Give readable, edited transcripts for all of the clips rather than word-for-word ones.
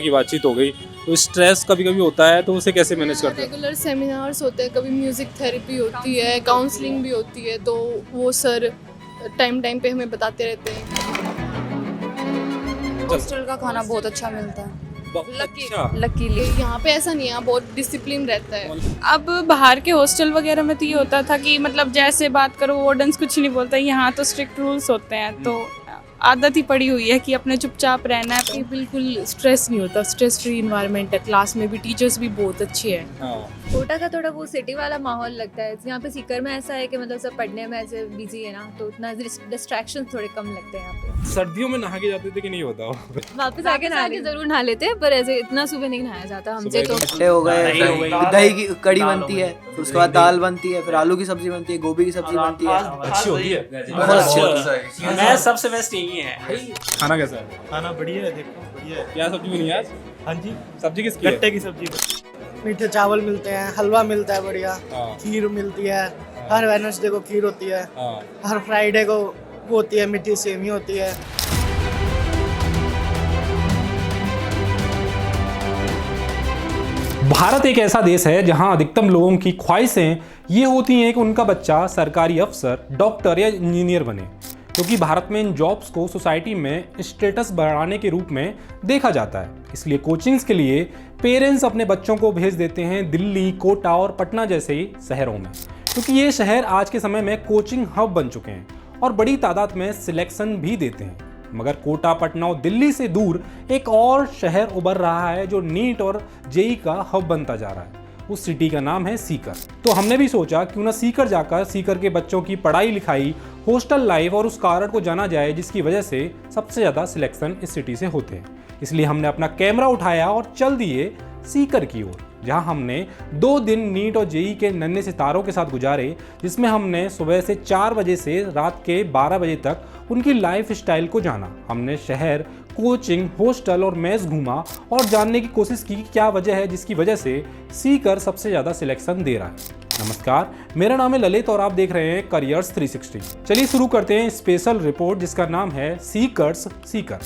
की बातचीत हो गई। तो स्ट्रेस कभी कभी होता है तो उसे कैसे मैनेज करते हैं? रेगुलर सेमिनार्स होते हैं, कभी म्यूज़िक थेरेपी होती है, काउंसलिंग भी होती है, तो वो सर टाइम टाइम पे हमें बताते रहते हैं। हॉस्टल का खाना बहुत अच्छा मिलता है, अच्छा। लकीली। यहाँ पे ऐसा नहीं है, बहुत डिसिप्लिन रहता है। अब बाहर के हॉस्टल वगैरह में तो ये होता था कि मतलब जैसे बात करो वार्डन्स कुछ नहीं बोलता, यहाँ तो स्ट्रिक्ट रूल्स होते हैं, तो आदत ही पड़ी हुई है कि अपने चुपचाप रहना है। कि बिल्कुल स्ट्रेस नहीं होता, स्ट्रेस फ्री इन्वायरमेंट है। क्लास में भी टीचर्स भी बहुत अच्छे हैं। हाँ। कोटा का थोड़ा वो सिटी वाला माहौल लगता है। यहाँ पे सीकर में ऐसा है कि मतलब सब पढ़ने में ऐसे बिजी है ना, तो उतना डिस्ट्रैक्शन थोड़े कम लगते हैं यहाँ पे। सर्दियों में नहा के जाते थे कि नहीं होता? वापस आके जरूर नहा लेते हैं, पर ऐसे इतना सुबह नहीं नहाया जाता हमसे। तो खट्टे हो गए, दही की कड़ी बनती है, फिर उसके बाद दाल बनती है, फिर आलू की सब्जी बनती है, गोभी की सब्जी बनती है। अच्छी होती है, बहुत अच्छी होती है। मैं सबसे बेस्ट यही है। खाना कैसा है? खाना बढ़िया है, देखो बढ़िया है। क्या सब्जी बनी है आज? हाँ जी, सब्जी किसकी है? गट्टे की सब्जी। मीठे चावल मिलते हैं, हलवा मिलता है बढ़िया, हाँ। खीर मिलती है, हर वेडनेसडे को खीर होती है, हाँ। हर फ्राइडे को वो होती है, मीठी सेवी होती है। भारत एक ऐसा देश है जहां अधिकतम लोगों की ख्वाहिशें ये होती हैं कि उनका बच्चा सरकारी अफसर, डॉक्टर या इंजीनियर बने, क्योंकि भारत में इन जॉब्स को सोसाइटी में स्टेटस बढ़ाने के रूप में देखा जाता है। इसलिए कोचिंग्स के लिए पेरेंट्स अपने बच्चों को भेज देते हैं दिल्ली, कोटा और पटना जैसे ही शहरों में, क्योंकि ये शहर आज के समय में कोचिंग हब बन चुके हैं और बड़ी तादाद में सिलेक्शन भी देते हैं। मगर कोटा, पटना और दिल्ली से दूर एक और शहर उभर रहा है जो नीट और जेई का हब बनता जा रहा है। उस सिटी का नाम है सीकर। तो हमने भी सोचा क्यों ना सीकर जाकर सीकर के बच्चों की पढ़ाई लिखाई, हॉस्टल लाइफ और उस कारण को जाना जाए जिसकी वजह से सबसे ज़्यादा सिलेक्शन इस सिटी से होते हैं। इसलिए हमने अपना कैमरा उठाया और चल दिए सीकर की ओर, जहां हमने 2 दिन नीट और जेई के नन्हे सितारों के साथ गुजारे, जिसमें हमने सुबह से 4 बजे से रात के 12 बजे तक उनकी लाइफ स्टाइल को जाना। हमने शहर, कोचिंग, हॉस्टल और मेस घूमा और जानने की कोशिश की कि क्या वजह है जिसकी वजह से सीकर सबसे ज़्यादा सिलेक्शन दे रहा है। नमस्कार, मेरा नाम है ललित और आप देख रहे हैं करियर्स 360। चलिए शुरू करते हैं स्पेशल रिपोर्ट जिसका नाम है सीकर्स सीकर।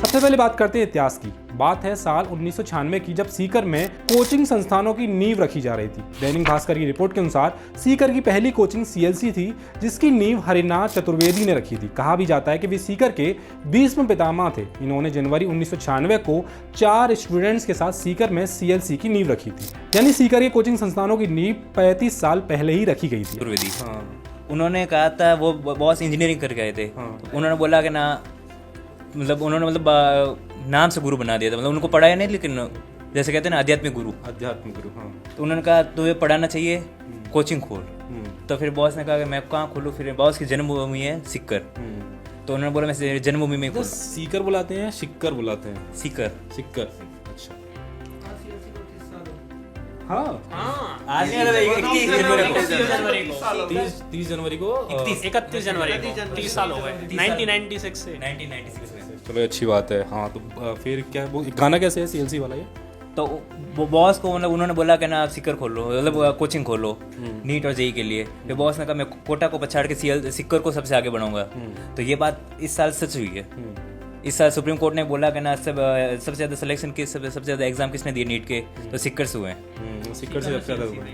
सबसे पहले बात करते हैं इतिहास की। बात है साल 1996 की, जब सीकर में कोचिंग संस्थानों की नींव रखी जा रही थी। दैनिक भास्कर की रिपोर्ट के अनुसार सीकर की पहली कोचिंग सीएलसी थी, जिसकी नींव हरिनाथ चतुर्वेदी ने रखी थी। कहा भी जाता है कि वे सीकर के 20वें पितामह थे। इन्होंने जनवरी 1996 को 4 स्टूडेंट्स के साथ सीकर में सीएलसी की नींव रखी थी। यानी सीकर के कोचिंग संस्थानों की नींव 35 साल पहले ही रखी गई थी। चतुर्वेदी, उन्होंने कहा था, वो बॉस इंजीनियरिंग करके आए थे। उन्होंने बोला कि ना, मतलब उन्होंने नाम से गुरु बना दिया था, मतलब उनको पढ़ाया नहीं, लेकिन जैसे कहते हैं ना आध्यात्मिक गुरु। हाँ। तो उन्होंने कहा तुम्हें पढ़ाना चाहिए, कोचिंग खोल। तो फिर बॉस ने कहा कि मैं कहाँ खोलूँ, फिर बॉस की जन्मभूमि है सीकर। तो उन्होंने बोला मैं जन्मभूमि में खोलूँ। सीकर बुलाते हैं, शिक्कर बुलाते हैं? सीकर। अच्छा। हाँ, आज नहीं, 31 जनवरी को 31 जनवरी को 30 साल हो गए, 1996 से। 1996 में। चलो अच्छी बात है। हाँ, तो फिर क्या वो गाना कैसे है सीएलसी वाला ये? तो वो बॉस को मतलब उन्होंने बोला कि ना आप सीकर खोलो, मतलब कोचिंग खोलो नीट और जेई के लिए। फिर बॉस ने कहा मैं कोटा को पछाड़ के सीकर को सबसे आगे बढ़ाऊंगा। तो ये बात इस साल सच हुई है। इस साल सुप्रीम कोर्ट ने बोला कि ना सबसे ज़्यादा सिलेक्शन के सबसे ज़्यादा एग्जाम किसने दिए नीट के, तो सीकर से हुए हैं। सीकर से सबसे ज़्यादा हुआ।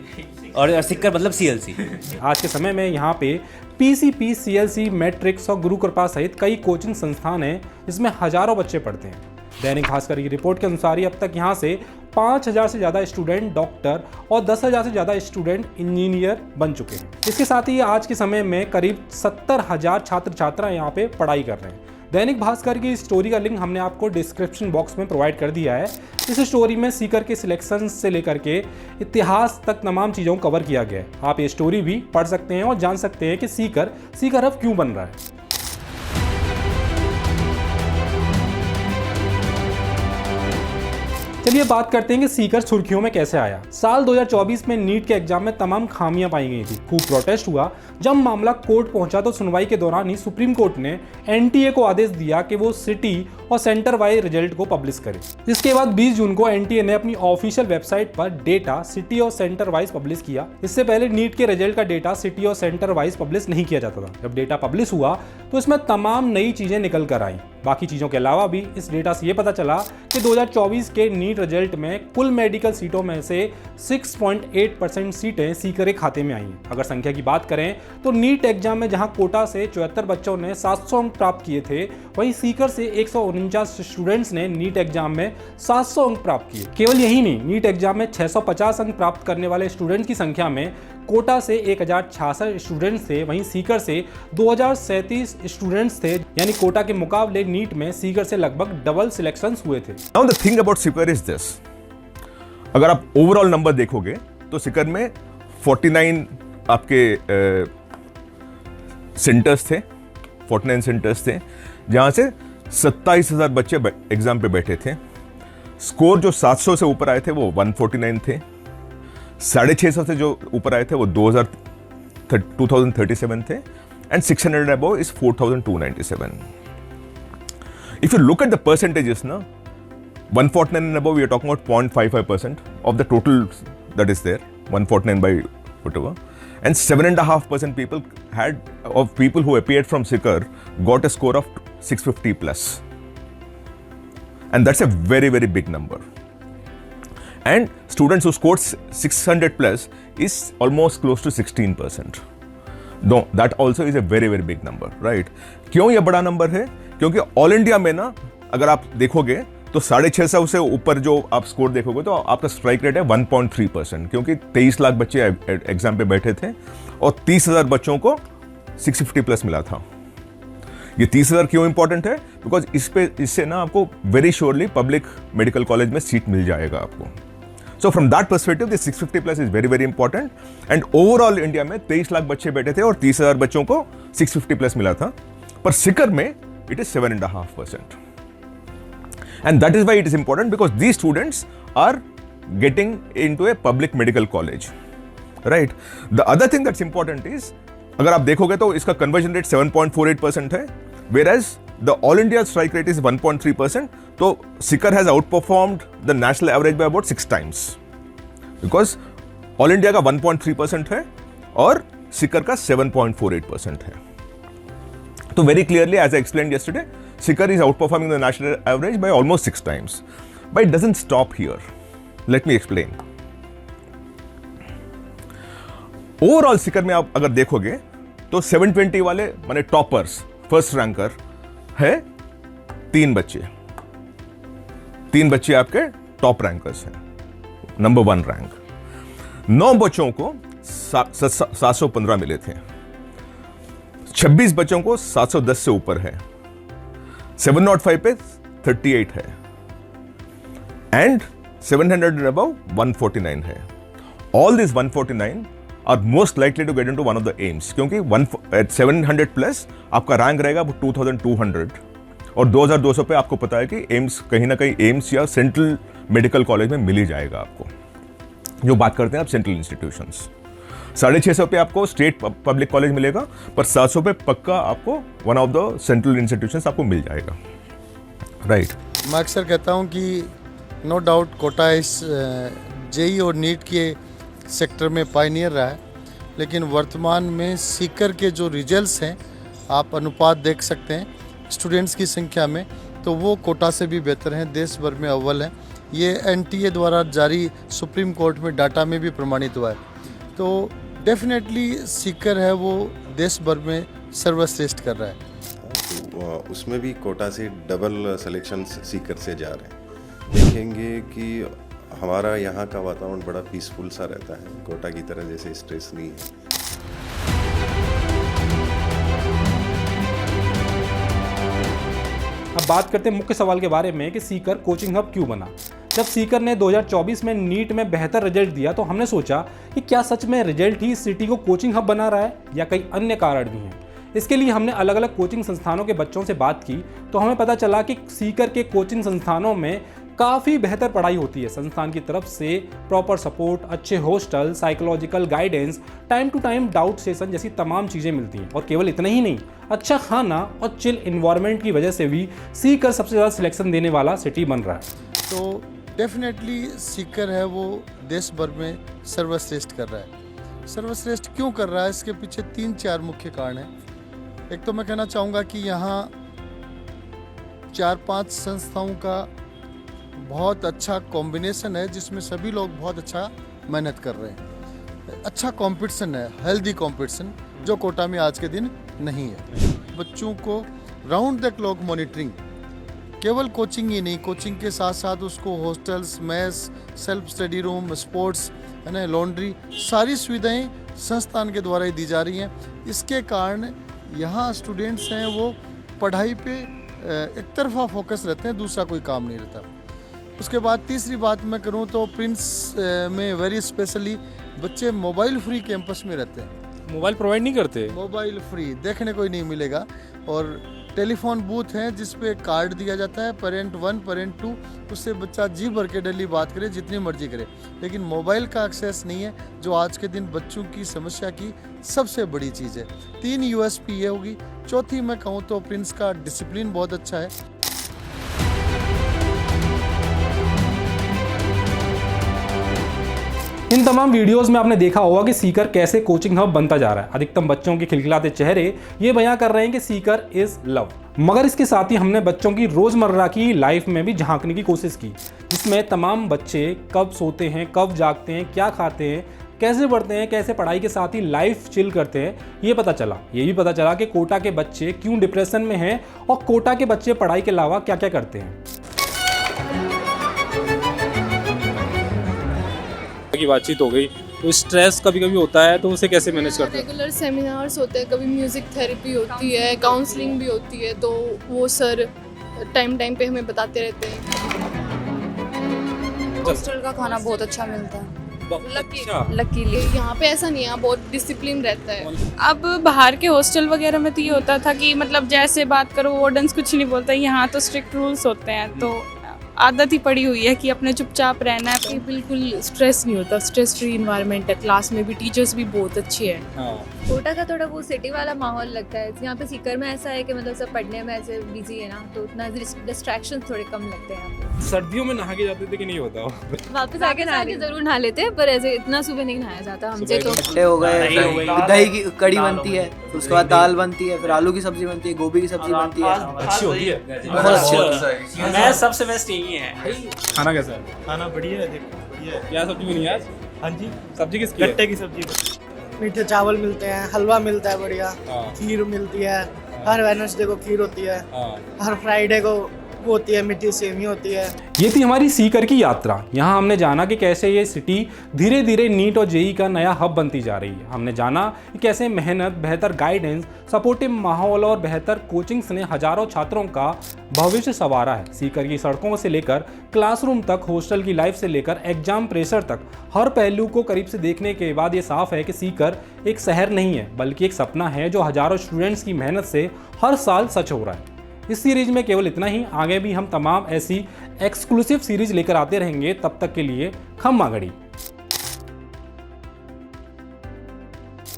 और सीकर मतलब सीएलसी। आज के समय में यहाँ पे पीसीपी, सीएलसी, मैट्रिक्स और गुरु कृपा सहित कई कोचिंग संस्थान हैं जिसमें हजारों बच्चे पढ़ते हैं। दैनिक भास्कर की रिपोर्ट के अनुसार अब तक यहाँ से 5000 से ज़्यादा स्टूडेंट डॉक्टर और 10,000 से ज़्यादा स्टूडेंट इंजीनियर बन चुके हैं। इसके साथ ही आज के समय में करीब 70,000 छात्र छात्रा यहाँ पे पढ़ाई कर रहे हैं। दैनिक भास्कर की स्टोरी का लिंक हमने आपको डिस्क्रिप्शन बॉक्स में प्रोवाइड कर दिया है। इस स्टोरी में सीकर के सिलेक्शन से लेकर के इतिहास तक तमाम चीज़ों को कवर किया गया है। आप ये स्टोरी भी पढ़ सकते हैं और जान सकते हैं कि सीकर अब क्यों बन रहा है। चलिए बात करते हैं कि सीकर सुर्खियों में कैसे आया। साल 2024 में नीट के एग्जाम में तमाम खामियां पाई गई थी। खूब प्रोटेस्ट हुआ। जब मामला कोर्ट पहुंचा तो सुनवाई के दौरान ही सुप्रीम कोर्ट ने एनटीए को आदेश दिया कि वो सिटी और सेंटर वाइज रिजल्ट को पब्लिश करे। इसके बाद 20 जून को एनटीए ने अपनी ऑफिशियल वेबसाइट पर डेटा सिटी और सेंटर वाइज पब्लिश किया। इससे पहले नीट के रिजल्ट का डेटा सिटी और सेंटर वाइज पब्लिश नहीं किया जाता था। जब डेटा पब्लिश हुआ तो इसमें तमाम नई चीजें निकल कर आई। बाकी चीजों के अलावा भी इस डेटा से ये पता चला कि 2024 के नीट रिजल्ट में कुल मेडिकल सीटों में से 6.8% सीटें सीकर के खाते में आई हैं। अगर संख्या की बात करें तो नीट एग्जाम में जहां कोटा से 74 बच्चों ने 700 अंक प्राप्त किए थे, वहीं सीकर से 149 स्टूडेंट्स ने नीट एग्जाम में 700 अंक प्राप्त किए। केवल यही नहीं, नीट एग्जाम में 650 अंक प्राप्त करने वाले स्टूडेंट्स की संख्या में कोटा से 1066 स्टूडेंट्स थे, वहीं सीकर से 2037 स्टूडेंट्स थे। यानी कोटा के मुकाबले नीट में सीकर से लगभग डबल सिलेक्शंस हुए थे। Now the thing about Sikar is this, अगर आप ओवरऑल नंबर देखोगे तो सीकर में 49 आपके सेंटर्स थे, 49 सेंटर्स थे, जहां से 27,000 बच्चे एग्जाम पे बैठे थे। स्कोर जो 700 से ऊपर आए थे वो 149 थे, 650 से जो ऊपर आए थे वो 2037 थे, and 600 above is 4,297. If you look at the percentages now, 149 and above, we are talking about 0.55% of the total that is there, 149 by whatever, and 7.5% of people who appeared from Sikar got a score of 650 plus, and that's a very, very big number. And students who scored 600 plus is almost close to 16%. No, that also is a very, very big number, right? क्यों ये बड़ा number है? क्योंकि all India में ना अगर आप देखोगे तो 650 से ऊपर जो आप स्कोर देखोगे तो आपका स्ट्राइक रेट है 1.3%, क्योंकि 23 लाख बच्चे एग्जाम पे बैठे थे और 30,000 बच्चों को 650 प्लस मिला था। ये 30,000 क्यों इंपॉर्टेंट है? बिकॉज इससे ना आपको very surely public medical college में सीट मिल जाएगा आपको। So from that perspective, the 650 plus is very, very important. And overall India में 23 लाख बच्चे बैठे थे और 30,000 बच्चों को 650 plus मिला था। पर सीकर में it is 7.5%. And that is why it is important, because these students are getting into a public medical college, right? The other thing that's important is, अगर आप देखोगे तो इसका conversion rate 7.48% है, whereas the all India strike rate is 1.3%. तो Sikar has outperformed the national average by about 6 times, because all India का 1.3% है और सीकर का 7.48% है। तो very clearly, as I explained yesterday, Sikar is outperforming the national average by almost 6 times. But it doesn't stop here. Let me explain. Overall Sikar में आप अगर देखोगे तो 720 वाले माने टॉपर्स, फर्स्ट रैंकर है 3 बच्चे। 3 बच्चे आपके टॉप रैंकर्स हैं, नंबर 1 रैंक। 9 बच्चों को 715 मिले थे, 26 बच्चों को 710 से ऊपर है, 705 पे 38 है, एंड 700 and above 149 है। All these 149 are most likely to get into one of the aims, क्योंकि 700 प्लस आपका रैंक रहेगा 2200 और 2200 पे आपको पता है कि एम्स कहीं ना कहीं एम्स या सेंट्रल मेडिकल कॉलेज में मिल ही जाएगा आपको, जो बात करते हैं आप सेंट्रल इंस्टीट्यूशंस। 650 पे आपको स्टेट पब्लिक कॉलेज मिलेगा, पर 700 पे पक्का आपको one of the central institutions आपको मिल जाएगा, राइट? मैं अक्सर कहता हूँ कि नो डाउट कोटा इस जेई और नीट के सेक्टर में पायनियर रहा है, लेकिन वर्तमान में सीकर के जो रिजल्ट्स हैं, आप अनुपात देख सकते हैं स्टूडेंट्स की संख्या में, तो वो कोटा से भी बेहतर हैं, देश भर में अव्वल हैं। ये एनटीए द्वारा जारी सुप्रीम कोर्ट में डाटा में भी प्रमाणित हुआ है। तो डेफिनेटली सीकर है वो देश भर में सर्वश्रेष्ठ कर रहा है। तो उसमें भी कोटा से डबल सिलेक्शन सीकर से जा रहे हैं। देखेंगे कि हमारा यहाँ का वातावरण बड़ा पीसफुल सा रहता है, कोटा की तरह जैसे स्ट्रेस नहीं है। अब बात करते हैं मुख्य सवाल के बारे में कि सीकर कोचिंग हब क्यों बना। जब सीकर ने 2024 में नीट में बेहतर रिजल्ट दिया तो हमने सोचा कि क्या सच में रिजल्ट ही सिटी को कोचिंग हब बना रहा है या कई अन्य कारण भी हैं। इसके लिए हमने अलग अलग कोचिंग संस्थानों के बच्चों से बात की तो हमें पता चला कि सीकर के कोचिंग संस्थानों में काफ़ी बेहतर पढ़ाई होती है। संस्थान की तरफ से प्रॉपर सपोर्ट, अच्छे hostel, psychological guidance, time to time doubt session जैसी तमाम चीज़ें मिलती हैं। और केवल इतना ही नहीं, अच्छा खाना और चिल इन्वायरमेंट की वजह से भी सीकर सबसे ज़्यादा सिलेक्शन देने वाला सिटी बन रहा है। तो डेफिनेटली सीकर है वो देश भर में सर्वश्रेष्ठ कर रहा है। सर्वश्रेष्ठ क्यों कर रहा है, इसके पीछे 3-4 मुख्य कारण हैं। एक तो मैं कहना चाहूँगा कि यहाँ 4-5 संस्थाओं का बहुत अच्छा कॉम्बिनेशन है, जिसमें सभी लोग बहुत अच्छा मेहनत कर रहे हैं। अच्छा कंपटीशन है, हेल्दी कंपटीशन, जो कोटा में आज के दिन नहीं है। बच्चों को राउंड द क्लॉक मॉनिटरिंग, केवल कोचिंग ही नहीं, कोचिंग के साथ साथ उसको hostels, mess, self study room, sports, है ना, लॉन्ड्री, सारी सुविधाएं संस्थान के द्वारा ही दी जा रही हैं। इसके कारण यहाँ स्टूडेंट्स हैं वो पढ़ाई पे एक तरफा फोकस रहते हैं, दूसरा कोई काम नहीं रहता। उसके बाद तीसरी बात मैं करूँ तो प्रिंस में वेरी स्पेशली बच्चे मोबाइल फ्री कैंपस में रहते हैं। मोबाइल प्रोवाइड नहीं करते? मोबाइल फ्री देखने को ही नहीं मिलेगा। और टेलीफोन बूथ हैं जिस पे कार्ड दिया जाता है, पेरेंट 1, पेरेंट 2, उससे बच्चा जी भर के डेली बात करे, जितनी मर्जी करे, लेकिन मोबाइल का एक्सेस नहीं है, जो आज के दिन बच्चों की समस्या की सबसे बड़ी चीज़ है। 3 USP ये होगी। चौथी मैं कहूँ तो प्रिंस का डिसिप्लिन बहुत अच्छा है। इन तमाम वीडियोस में आपने देखा होगा कि सीकर कैसे कोचिंग हब बनता जा रहा है। अधिकतम बच्चों के खिलखिलाते चेहरे ये बयां कर रहे हैं कि सीकर इज लव। मगर इसके साथ ही हमने बच्चों की रोजमर्रा की लाइफ में भी झांकने की कोशिश की, जिसमें तमाम बच्चे कब सोते हैं, कब जागते हैं, क्या खाते हैं, कैसे पढ़ते हैं, कैसे पढ़ाई के साथ ही लाइफ चिल करते हैं, ये पता चला। ये भी पता चला कि कोटा के बच्चे क्यों डिप्रेशन में हैं और कोटा के बच्चे पढ़ाई के अलावा क्या क्या करते हैं। की बातचीत हो गई, तो स्ट्रेस कभी कभी होता है, तो उसे कैसे मैनेज करते हैं? रेगुलर सेमिनार्स होते हैं, कभी म्यूज़िक थेरेपी होती है, काउंसलिंग भी होती है, तो वो सर टाइम टाइम पे हमें बताते रहते हैं। हॉस्टल का खाना बहुत अच्छा मिलता है, लकीली यहाँ पे ऐसा नहीं है, बहुत डिसिप्लिन रहता है। अब बाहर के हॉस्टल वगैरह में तो ये होता था कि मतलब जैसे बात करो वार्डन्स कुछ नहीं बोलता, यहाँ तो स्ट्रिक्ट रूल्स होते हैं, तो आदत ही पड़ी हुई है कि अपने चुपचाप रहना है। कि बिल्कुल स्ट्रेस नहीं होता, स्ट्रेस फ्री इन्वायरमेंट है, क्लास में भी टीचर्स भी बहुत अच्छे हैं। कोटा का थोड़ा वो सिटी वाला माहौल लगता है। यहाँ पे सीकर में ऐसा है कि मतलब सब पढ़ने में ऐसे बिजी है ना, तो उतना डिस्ट्रैक्शन थोड़े कम लगते हैं। सर्दियों में नहा के जाते थे कि नहीं होता? वापस आके जरूर नहा लेते हैं, पर ऐसे इतना सुबह नहीं नहाया जाता हमसे। तो अंडे हो गए, दही की कड़ी बनती है, उसके बाद दाल बनती है, फिर आलू की सब्जी बनती है, गोभी की सब्जी बनती है, अच्छी होती है, बहुत अच्छी होती है। मैं सबसे बेस्ट यही है। खाना कैसा है? खाना बढ़िया है, देखो बढ़िया है। क्या सब्जी बनी आज? हाँ जी, सब्जी किसकी है? गट्टे की सब्जी। मीठे चावल मिलते हैं, हलवा मिलता है बढ़िया, खीर मिलती है, हर वेडनेसडे को खीर होती है, हर फ्राइडे को वो होती है, मीठी सेवी होती है। ये थी हमारी सीकर की यात्रा। यहाँ हमने जाना कि कैसे ये सिटी धीरे धीरे नीट और जेई का नया हब बनती जा रही है। हमने जाना कि कैसे मेहनत, बेहतर गाइडेंस, सपोर्टिव माहौल और बेहतर कोचिंग्स ने हजारों छात्रों का भविष्य संवारा है। सीकर की सड़कों से लेकर क्लासरूम तक, हॉस्टल की लाइफ से लेकर एग्जाम प्रेशर तक, हर पहलू को करीब से देखने के बाद ये साफ है कि सीकर एक शहर नहीं है, बल्कि एक सपना है जो हजारों स्टूडेंट्स की मेहनत से हर साल सच हो रहा है। इस सीरीज में केवल इतना ही, आगे भी हम तमाम ऐसी एक्सक्लूसिव सीरीज लेकर आते रहेंगे। तब तक के लिए खम्मा घड़ी।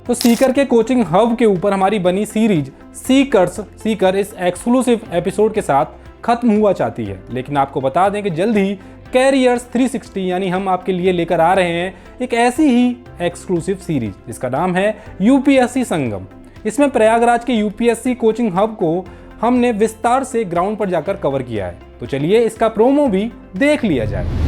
तो सीकर के कोचिंग हब के ऊपर हमारी बनी सीरीज सीकर इस एक्सक्लूसिव एपिसोड के साथ खत्म हुआ चाहती है, लेकिन आपको बता दें कि जल्द ही कैरियर्स 360 यानी हम आपके लिए लेकर आ रहे हैं एक ऐसी ही एक्सक्लूसिव सीरीज जिसका नाम है यूपीएससी संगम। इसमें प्रयागराज के यूपीएससी कोचिंग हब को हमने विस्तार से ग्राउंड पर जाकर कवर किया है। तो चलिए इसका प्रोमो भी देख लिया जाए।